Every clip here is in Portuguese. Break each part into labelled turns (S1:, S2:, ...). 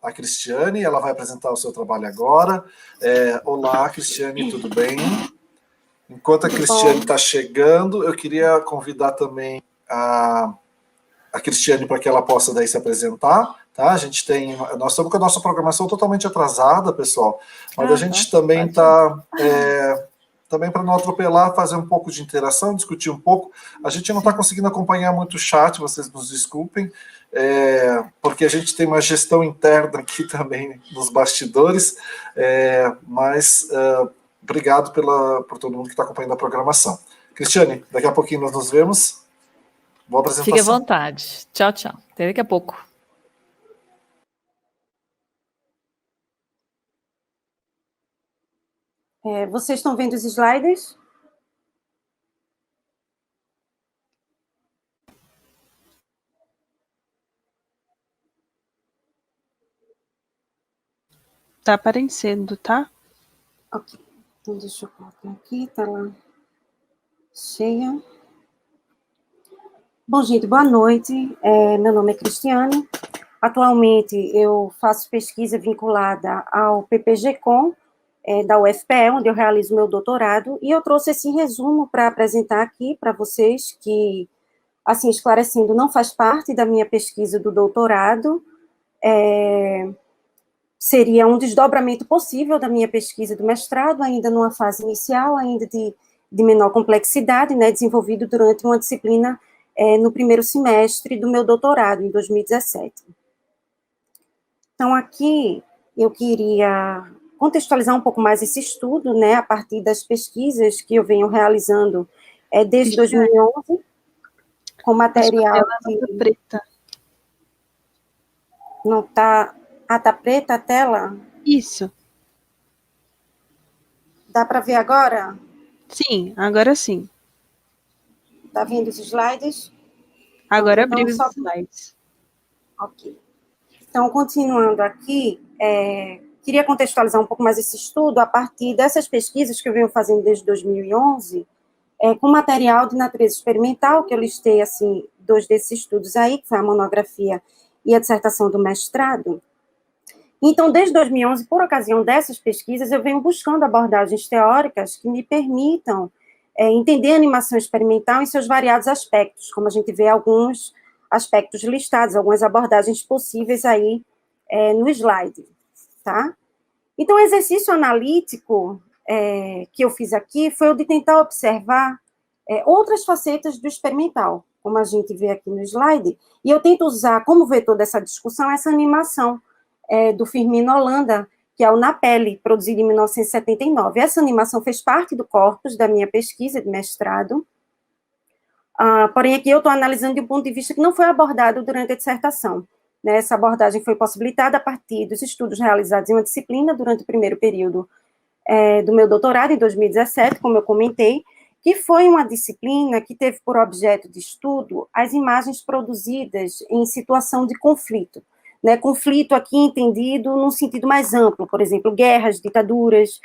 S1: a Cristiane, ela vai apresentar o seu trabalho agora. Olá, Cristiane, tudo bem? Enquanto a Cristiane está chegando, eu queria convidar também a Cristiane para que ela possa daí se apresentar, tá? Nós estamos com a nossa programação totalmente atrasada, pessoal, mas a gente também está, também para não atropelar, fazer um pouco de interação, discutir um pouco. A gente não está conseguindo acompanhar muito o chat, vocês nos desculpem, porque a gente tem uma gestão interna aqui também nos bastidores, mas obrigado por todo mundo que está acompanhando a programação. Cristiane, daqui a pouquinho nós nos vemos. Boa apresentação.
S2: Fique à vontade. Tchau, tchau. Até daqui a pouco.
S3: Vocês estão vendo os slides?
S4: Tá aparecendo, tá?
S3: Ok. Então, deixa eu colocar aqui, tá lá cheia. Bom, gente, boa noite. Meu nome é Cristiane. Atualmente, eu faço pesquisa vinculada ao PPG-Com, da UFPE, onde eu realizo meu doutorado, e eu trouxe esse resumo para apresentar aqui para vocês, que, assim, esclarecendo, não faz parte da minha pesquisa do doutorado, seria um desdobramento possível da minha pesquisa do mestrado, ainda numa fase inicial, ainda de menor complexidade, né, desenvolvido durante uma disciplina no primeiro semestre do meu doutorado, em 2017. Então, aqui, eu queria contextualizar um pouco mais esse estudo, né, a partir das pesquisas que eu venho realizando desde 2011, com material
S4: que... preta.
S3: Não está... Ah, tá preta a tela?
S4: Isso.
S3: Dá para ver agora?
S4: Sim, agora sim.
S3: Tá vendo os slides?
S4: Agora abriu os slides.
S3: Ok. Então, continuando aqui, queria contextualizar um pouco mais esse estudo a partir dessas pesquisas que eu venho fazendo desde 2011, com material de natureza experimental, que eu listei, assim, 2 desses estudos aí, que foi a monografia e a dissertação do mestrado. Então, desde 2011, por ocasião dessas pesquisas, eu venho buscando abordagens teóricas que me permitam entender a animação experimental em seus variados aspectos, como a gente vê alguns aspectos listados, algumas abordagens possíveis aí no slide, tá? Então, o exercício analítico que eu fiz aqui foi o de tentar observar outras facetas do experimental, como a gente vê aqui no slide, e eu tento usar como vetor dessa discussão essa animação do Firmino Holanda, que é o Na Pele, produzido em 1979. Essa animação fez parte do corpus da minha pesquisa de mestrado, porém aqui eu estou analisando de um ponto de vista que não foi abordado durante a dissertação. Né? Essa abordagem foi possibilitada a partir dos estudos realizados em uma disciplina durante o primeiro período do meu doutorado, em 2017, como eu comentei, que foi uma disciplina que teve por objeto de estudo as imagens produzidas em situação de conflito. Né, conflito aqui entendido num sentido mais amplo, por exemplo, guerras, ditaduras,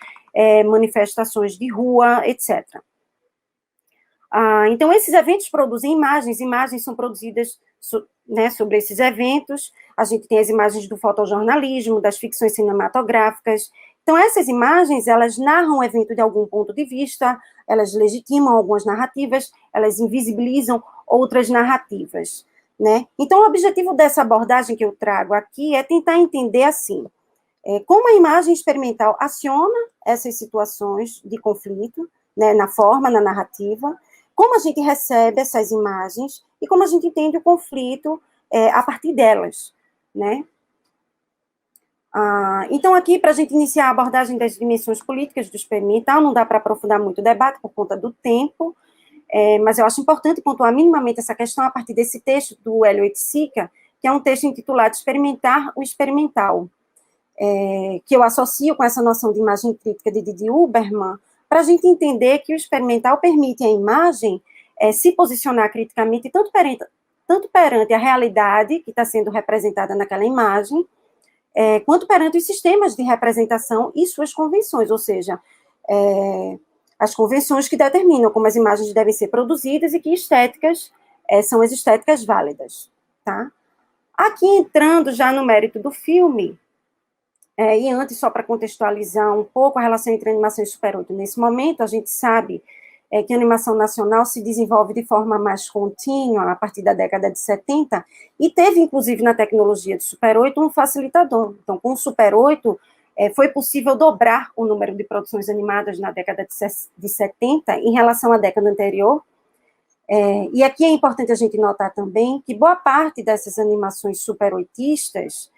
S3: manifestações de rua, etc. Então, esses eventos produzem imagens são produzidas né, sobre esses eventos, a gente tem as imagens do fotojornalismo, das ficções cinematográficas. Então, essas imagens, elas narram o evento de algum ponto de vista, elas legitimam algumas narrativas, elas invisibilizam outras narrativas. Né? Então, o objetivo dessa abordagem que eu trago aqui é tentar entender, assim, como a imagem experimental aciona essas situações de conflito, né, na forma, na narrativa, como a gente recebe essas imagens e como a gente entende o conflito a partir delas, né? Então, aqui, para a gente iniciar a abordagem das dimensões políticas do experimental, não dá para aprofundar muito o debate por conta do tempo, mas eu acho importante pontuar minimamente essa questão a partir desse texto do Hélio Oiticica, que é um texto intitulado Experimentar o Experimental, que eu associo com essa noção de imagem crítica de Didi Huberman, para a gente entender que o experimental permite à imagem se posicionar criticamente tanto perante a realidade que está sendo representada naquela imagem, quanto perante os sistemas de representação e suas convenções, ou seja, as convenções que determinam como as imagens devem ser produzidas e que estéticas são as estéticas válidas, tá? Aqui, entrando já no mérito do filme, E antes, só para contextualizar um pouco a relação entre animação e Super 8, nesse momento a gente sabe que a animação nacional se desenvolve de forma mais contínua a partir da década de 70, e teve, inclusive, na tecnologia de Super 8 um facilitador. Então, com o Super 8, foi possível dobrar o número de produções animadas na década de 70 em relação à década anterior. E aqui é importante a gente notar também que boa parte dessas animações super oitistas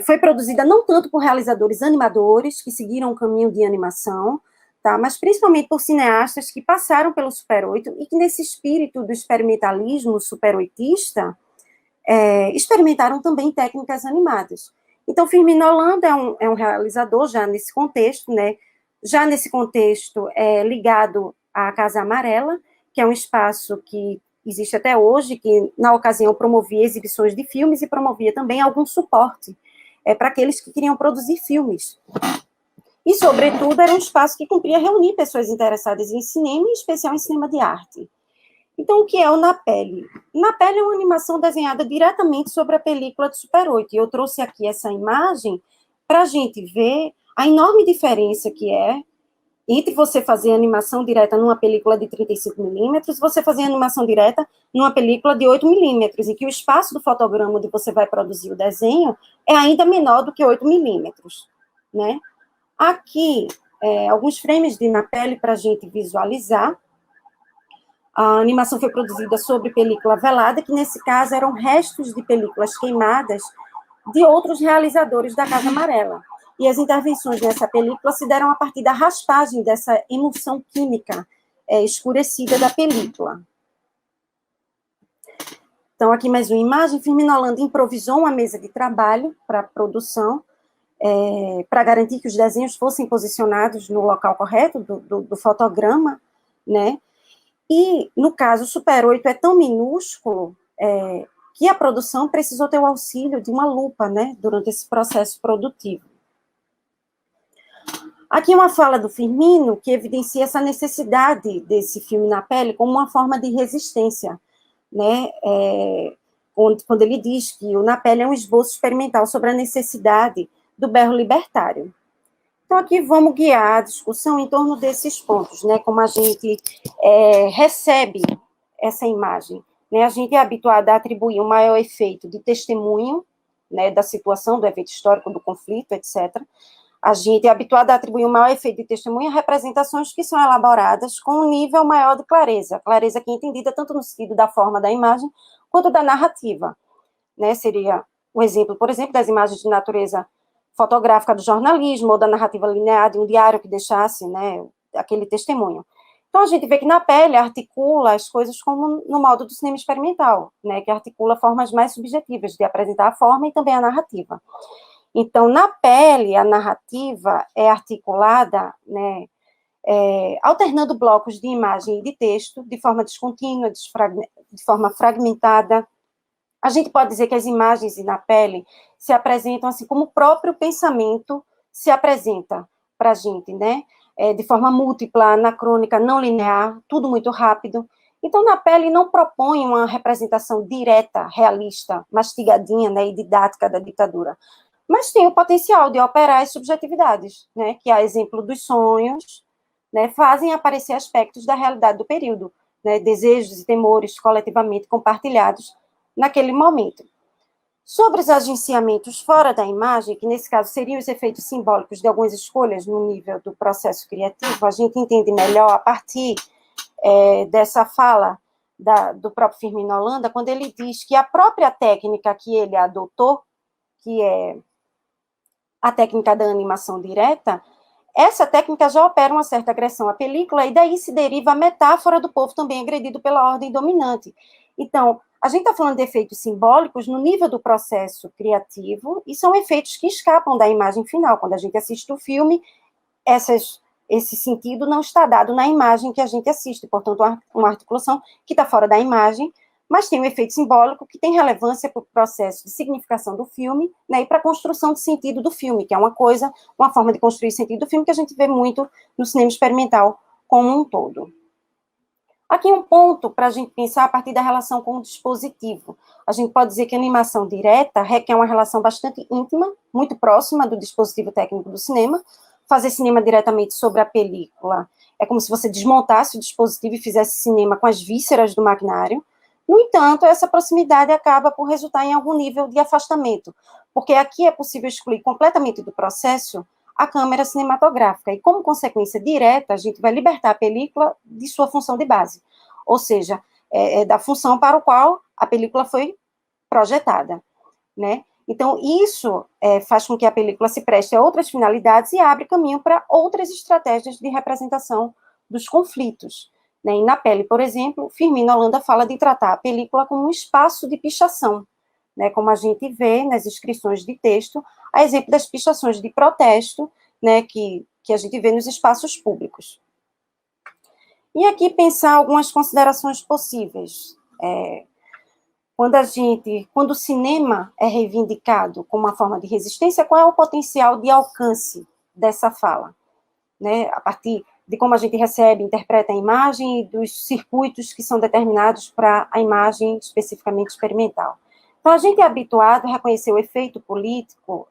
S3: foi produzida não tanto por realizadores animadores que seguiram o caminho de animação, tá, mas principalmente por cineastas que passaram pelo Super 8 e que, nesse espírito do experimentalismo super oitista, experimentaram também técnicas animadas. Então, Firmino Holanda é um realizador já nesse contexto, né, ligado à Casa Amarela, que é um espaço que existe até hoje, que, na ocasião, promovia exibições de filmes e promovia também algum suporte para aqueles que queriam produzir filmes. E, sobretudo, era um espaço que cumpria reunir pessoas interessadas em cinema, em especial em cinema de arte. Então, o que é o Na Pele? Na Pele é uma animação desenhada diretamente sobre a película de Super 8, e eu trouxe aqui essa imagem para a gente ver a enorme diferença que é entre você fazer animação direta numa película de 35mm e você fazer animação direta numa película de 8mm, em que o espaço do fotograma onde você vai produzir o desenho é ainda menor do que 8mm, né? Aqui, alguns frames de Na Pele para a gente visualizar. A animação foi produzida sobre película velada, que nesse caso eram restos de películas queimadas de outros realizadores da Casa Amarela. E as intervenções nessa película se deram a partir da raspagem dessa emulsão química escurecida da película. Então, aqui mais uma imagem. Firmino Holanda improvisou uma mesa de trabalho para a produção, para garantir que os desenhos fossem posicionados no local correto do fotograma, né? E, no caso, o Super 8 é tão minúsculo que a produção precisou ter o auxílio de uma lupa, né, durante esse processo produtivo. Aqui uma fala do Firmino que evidencia essa necessidade desse filme Na Pele como uma forma de resistência, né, quando ele diz que o Na Pele é um esboço experimental sobre a necessidade do berro libertário. Então, aqui vamos guiar a discussão em torno desses pontos, né, como a gente recebe essa imagem. Né, a gente é habituado a atribuir um maior efeito de testemunho, né, da situação, do evento histórico, do conflito, etc. A gente é habituado a atribuir um maior efeito de testemunho a representações que são elaboradas com um nível maior de clareza. Clareza que é entendida tanto no sentido da forma da imagem, quanto da narrativa. Né, seria o exemplo, por exemplo, das imagens de natureza fotográfica do jornalismo, ou da narrativa linear de um diário que deixasse, né, aquele testemunho. Então, a gente vê que Na Pele articula as coisas como no modo do cinema experimental, né, que articula formas mais subjetivas de apresentar a forma e também a narrativa. Então, Na Pele, a narrativa é articulada, né, alternando blocos de imagem e de texto, de forma descontínua, de forma fragmentada. A gente pode dizer que as imagens Na Pele se apresentam assim como o próprio pensamento se apresenta para a gente, né? De forma múltipla, anacrônica, não linear, tudo muito rápido. Então, Na Pele não propõe uma representação direta, realista, mastigadinha, né, e didática da ditadura, mas tem o potencial de operar as subjetividades, né, que, a exemplo dos sonhos, né, fazem aparecer aspectos da realidade do período, né, desejos e temores coletivamente compartilhados naquele momento. Sobre os agenciamentos fora da imagem, que nesse caso seriam os efeitos simbólicos de algumas escolhas no nível do processo criativo, a gente entende melhor a partir dessa fala do próprio Firmino Holanda, quando ele diz que a própria técnica que ele adotou, que é a técnica da animação direta, essa técnica já opera uma certa agressão à película, e daí se deriva a metáfora do povo também agredido pela ordem dominante. Então, a gente está falando de efeitos simbólicos no nível do processo criativo, e são efeitos que escapam da imagem final. Quando a gente assiste o filme, esse sentido não está dado na imagem que a gente assiste, portanto, uma articulação que está fora da imagem, mas tem um efeito simbólico que tem relevância para o processo de significação do filme, né, e para a construção de sentido do filme, que é uma forma de construir sentido do filme que a gente vê muito no cinema experimental como um todo. Aqui um ponto para a gente pensar a partir da relação com o dispositivo. A gente pode dizer que a animação direta requer uma relação bastante íntima, muito próxima do dispositivo técnico do cinema. Fazer cinema diretamente sobre a película é como se você desmontasse o dispositivo e fizesse cinema com as vísceras do maquinário. No entanto, essa proximidade acaba por resultar em algum nível de afastamento, porque aqui é possível excluir completamente do processo a câmera cinematográfica, e como consequência direta, a gente vai libertar a película de sua função de base, ou seja, da função para o qual a película foi projetada, né? Então, isso faz com que a película se preste a outras finalidades e abre caminho para outras estratégias de representação dos conflitos, né? E Na Pele, por exemplo, Firmino Holanda fala de tratar a película como um espaço de pichação, né? Como a gente vê nas inscrições de texto, a exemplo das pichações de protesto, né, que a gente vê nos espaços públicos. E aqui pensar algumas considerações possíveis. Quando o cinema é reivindicado como uma forma de resistência, qual é o potencial de alcance dessa fala? Né, a partir de como a gente recebe, interpreta a imagem e dos circuitos que são determinados para a imagem especificamente experimental. Então, a gente é habituado a reconhecer o efeito político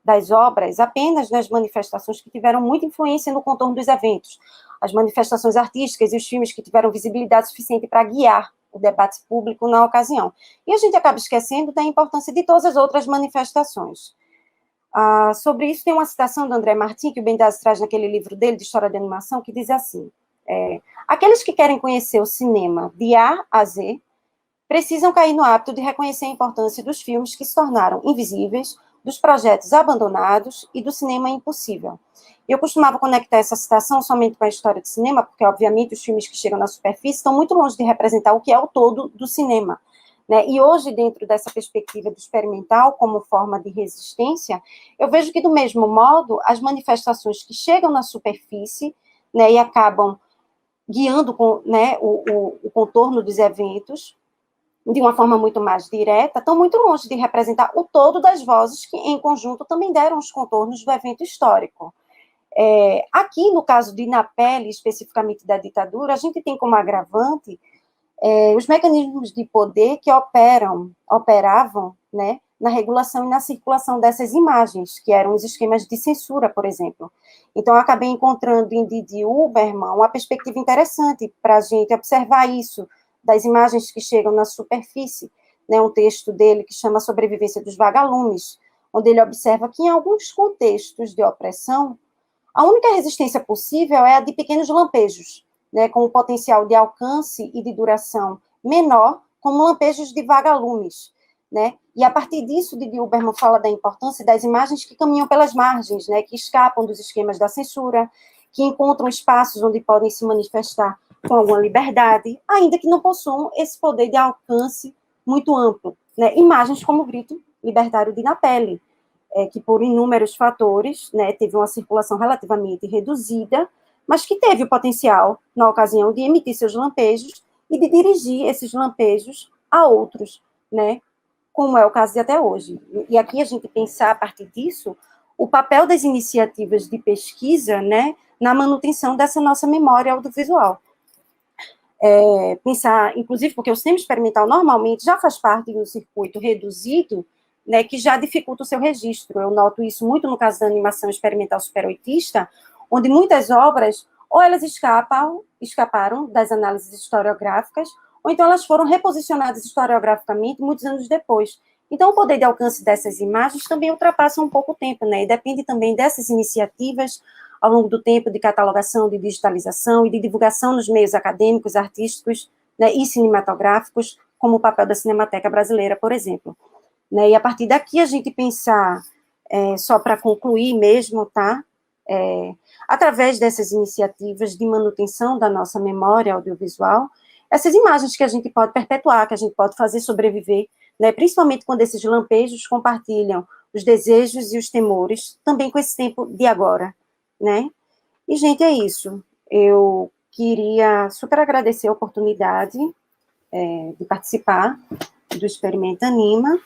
S3: das obras apenas nas manifestações que tiveram muita influência no contorno dos eventos, as manifestações artísticas e os filmes que tiveram visibilidade suficiente para guiar o debate público na ocasião. E a gente acaba esquecendo da importância de todas as outras manifestações. Sobre isso, tem uma citação do André Martin, que o Bendazzi traz naquele livro dele, de História da Animação, que diz assim: aqueles que querem conhecer o cinema de A a Z precisam cair no hábito de reconhecer a importância dos filmes que se tornaram invisíveis, dos projetos abandonados e do cinema impossível. Eu costumava conectar essa citação somente com a história do cinema, porque, obviamente, os filmes que chegam na superfície estão muito longe de representar o que é o todo do cinema, né? E hoje, dentro dessa perspectiva do experimental como forma de resistência, eu vejo que, do mesmo modo, as manifestações que chegam na superfície, né, e acabam guiando né, o contorno dos eventos, de uma forma muito mais direta, estão muito longe de representar o todo das vozes que, em conjunto, também deram os contornos do evento histórico. Aqui, no caso de Na Pele, especificamente da ditadura, a gente tem como agravante os mecanismos de poder que operavam, né, na regulação e na circulação dessas imagens, que eram os esquemas de censura, por exemplo. Então, eu acabei encontrando em Didi Huberman uma perspectiva interessante para a gente observar isso, das imagens que chegam na superfície, né, um texto dele que chama Sobrevivência dos Vagalumes, onde ele observa que em alguns contextos de opressão, a única resistência possível é a de pequenos lampejos, né, com o potencial de alcance e de duração menor, como lampejos de vagalumes, né? E a partir disso, Didi Huberman fala da importância das imagens que caminham pelas margens, né, que escapam dos esquemas da censura, que encontram espaços onde podem se manifestar com alguma liberdade, ainda que não possuam esse poder de alcance muito amplo, né? Imagens como o grito libertário de Na Pele, que por inúmeros fatores, né, teve uma circulação relativamente reduzida, mas que teve o potencial, na ocasião, de emitir seus lampejos e de dirigir esses lampejos a outros, né, como é o caso de até hoje. E aqui a gente pensar, a partir disso, o papel das iniciativas de pesquisa, né, na manutenção dessa nossa memória audiovisual. Pensar, inclusive, porque o cinema experimental normalmente já faz parte de um circuito reduzido, né, que já dificulta o seu registro. Eu noto isso muito no caso da animação experimental superoitista, onde muitas obras, ou elas escaparam das análises historiográficas, ou então elas foram reposicionadas historiograficamente muitos anos depois. Então, o poder de alcance dessas imagens também ultrapassa um pouco o tempo, né, e depende também dessas iniciativas ao longo do tempo de catalogação, de digitalização e de divulgação nos meios acadêmicos, artísticos, né, e cinematográficos, como o papel da Cinemateca Brasileira, por exemplo. Né, e a partir daqui a gente pensar, só para concluir mesmo, tá? Através dessas iniciativas de manutenção da nossa memória audiovisual, essas imagens que a gente pode perpetuar, que a gente pode fazer sobreviver, né, principalmente quando esses lampejos compartilham os desejos e os temores, também com esse tempo de agora, né? E, gente, é isso. Eu queria super agradecer a oportunidade de participar do Experimenta Anima.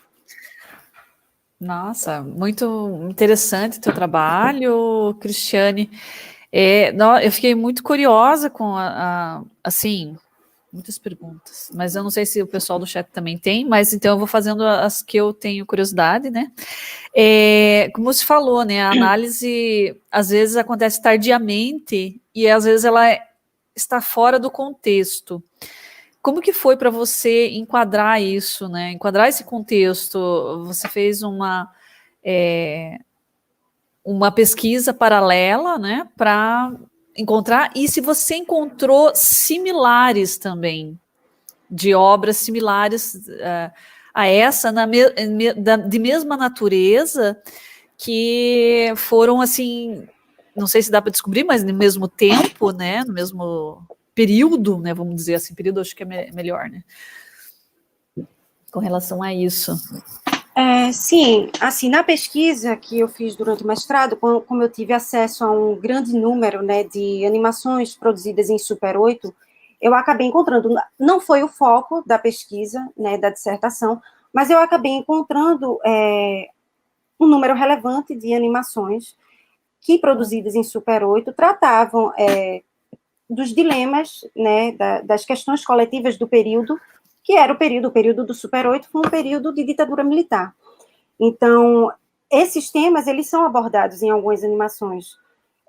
S2: Nossa, muito interessante o teu trabalho, Cristiane. Eu fiquei muito curiosa com assim, muitas perguntas, mas eu não sei se o pessoal do chat também tem, mas então eu vou fazendo as que eu tenho curiosidade, né? Como você falou, né? A análise às vezes acontece tardiamente e às vezes ela está fora do contexto. Como que foi para você enquadrar isso, né? Enquadrar esse contexto? Você fez uma pesquisa paralela, né, para encontrar, e se você encontrou similares também, de obras similares a essa, de mesma natureza, que foram, assim, não sei se dá para descobrir, mas no mesmo tempo, né, no mesmo período, né, vamos dizer assim, período acho que é melhor, né, com relação a isso.
S3: Sim, assim, na pesquisa que eu fiz durante o mestrado, como eu tive acesso a um grande número, né, de animações produzidas em Super 8, eu acabei encontrando, não foi o foco da pesquisa, né, da dissertação, mas eu acabei encontrando um número relevante de animações que, produzidas em Super 8, tratavam dos dilemas, né, das questões coletivas do período, que era o período do Super 8, foi um período de ditadura militar. Então, esses temas, eles são abordados em algumas animações.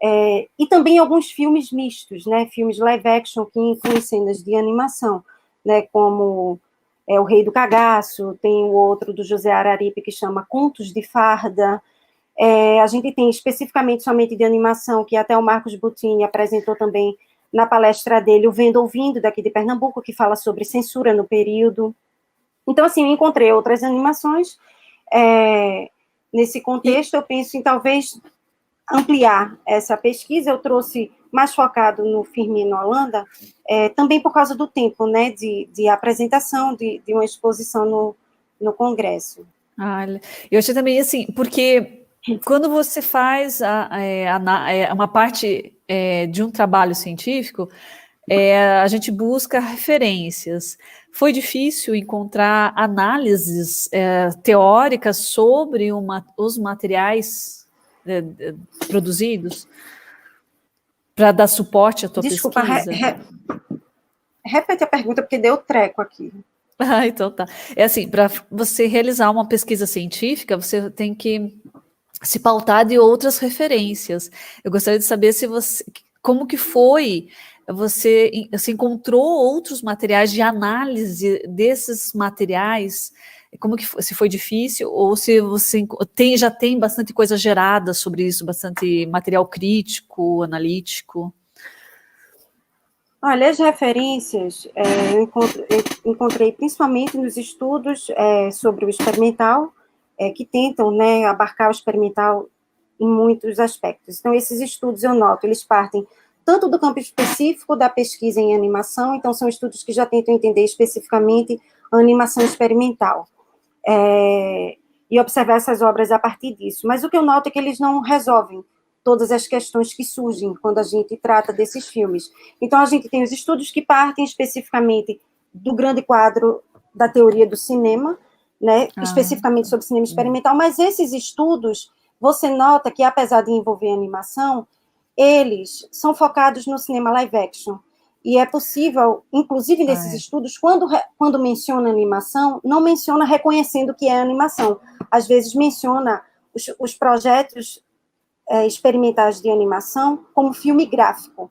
S3: E também alguns filmes mistos, né, filmes live action que incluem cenas de animação, né, como O Rei do Cagaço, tem o outro do José Araripe que chama Contos de Farda. A gente tem especificamente somente de animação, que até o Marcos Butini apresentou também na palestra dele, o Vendo Ouvindo, daqui de Pernambuco, que fala sobre censura no período. Então, assim, eu encontrei outras animações. Nesse contexto, eu penso em talvez ampliar essa pesquisa. Eu trouxe mais focado no Firmino Holanda, também por causa do tempo, né, de apresentação de uma exposição no Congresso.
S2: Eu achei também assim, porque quando você faz uma parte de um trabalho científico, a gente busca referências. Foi difícil encontrar análises teóricas sobre os materiais produzidos para dar suporte à tua
S3: Desculpa,
S2: pesquisa?
S3: Repete a pergunta, porque deu treco aqui.
S2: Então tá. Assim, para você realizar uma pesquisa científica, você tem que se pautar de outras referências. Eu gostaria de saber como que foi, você encontrou outros materiais de análise desses materiais, como que se foi difícil, ou se você já tem bastante coisa gerada sobre isso, bastante material crítico, analítico?
S3: Olha, as referências eu encontrei principalmente nos estudos sobre o experimental, que tentam, né, abarcar o experimental em muitos aspectos. Então, esses estudos, eu noto, eles partem tanto do campo específico da pesquisa em animação, então são estudos que já tentam entender especificamente a animação experimental, e observar essas obras a partir disso. Mas o que eu noto é que eles não resolvem todas as questões que surgem quando a gente trata desses filmes. Então, a gente tem os estudos que partem especificamente do grande quadro da teoria do cinema, né, especificamente sobre cinema experimental, mas esses estudos, você nota que, apesar de envolver animação, eles são focados no cinema live action. E é possível, inclusive nesses estudos, quando menciona animação, não menciona reconhecendo que é animação. Às vezes menciona os projetos experimentais de animação como filme gráfico.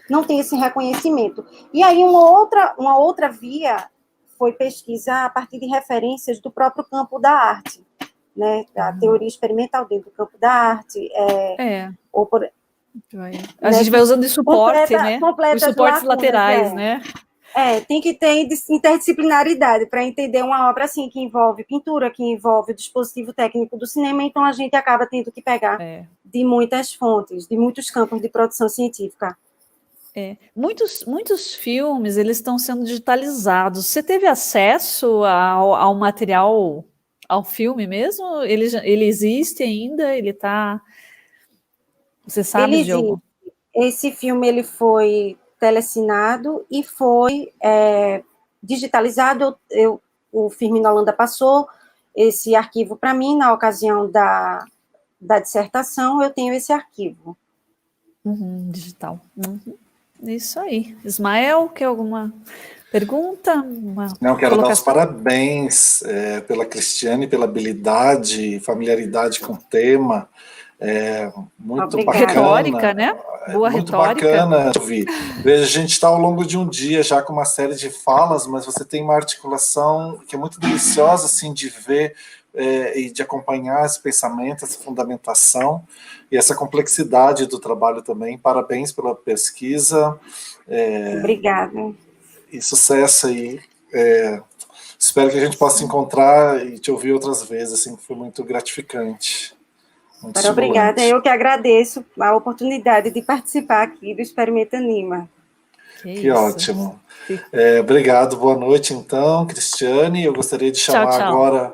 S3: Não tem esse reconhecimento. E aí uma outra via foi pesquisar a partir de referências do próprio campo da arte, né, da teoria experimental dentro do campo da arte. Ou por,
S2: a gente vai usando de suporte, né? Os suportes laterais, né?
S3: Tem que ter interdisciplinaridade para entender uma obra assim, que envolve pintura, que envolve o dispositivo técnico do cinema, então a gente acaba tendo que pegar de muitas fontes, de muitos campos de produção científica.
S2: Muitos filmes, eles estão sendo digitalizados. Você teve acesso ao material, ao filme mesmo? Ele existe ainda? Ele está... Você sabe de algum?
S3: Esse filme ele foi telecinado e foi digitalizado. O Firmino Holanda passou esse arquivo para mim na ocasião da dissertação. Eu tenho esse arquivo.
S2: Digital. Isso aí. Ismael, quer alguma pergunta?
S1: Não, quero dar os parabéns pela Cristiane, pela habilidade, familiaridade com o tema. Muito
S3: Obrigada.
S1: bacana.
S2: Retórica, né? Boa
S1: muito
S2: retórica.
S1: bacana ouvir. Veja, a gente está ao longo de um dia já com uma série de falas, mas você tem uma articulação que é muito deliciosa assim, de ver e de acompanhar esse pensamento, essa fundamentação e essa complexidade do trabalho também. Parabéns pela pesquisa.
S3: Obrigada.
S1: E sucesso aí. Espero que a gente possa se encontrar e te ouvir outras vezes, assim, foi muito gratificante. Muito
S3: Obrigada, eu que agradeço a oportunidade de participar aqui do Experimenta Anima.
S1: Que ótimo. Obrigado, boa noite então, Cristiane. Eu gostaria de chamar agora